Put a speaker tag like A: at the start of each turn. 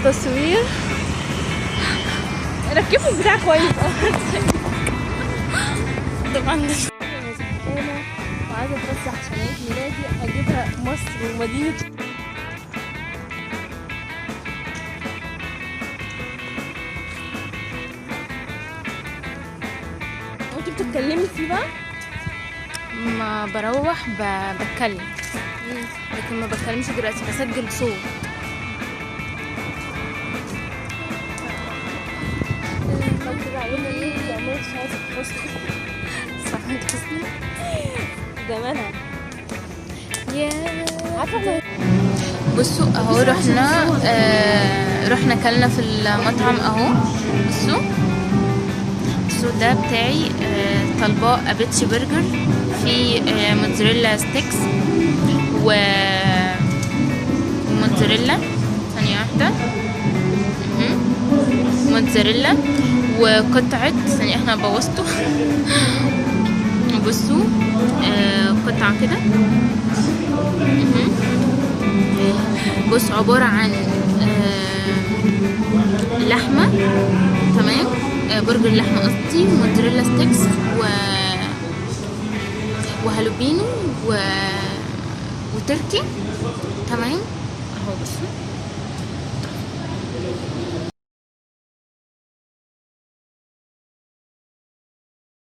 A: التصوير. ركبوا البتاع كويس. طبعا ده زهقانة وعايزة اترسح عشان عيد ميلادي اجيبها مصر ومدينة. انتي بتتكلمي فيه بقى؟
B: ما بروح بتكلم، لكن ما بتكلمش دلوقتي، بسجل صوت.
A: صح حسني زمانها.
B: عارفه بصوا اهو رحنا كلنا في المطعم اهو. بصوا ده بتاعي، طالباه ابيتشي برجر في موتزاريلا ستيكس وموتزاريلا. ثانيه واحده. موتزاريلا وقطعه ثانيه، احنا بوظته. بصوا قطعه كده. بص عباره عن لحمه، تمام، برجر لحمه قصدي، موتزاريلا ستيكس وهالوبينو وتركي، تمام اهو. بصوا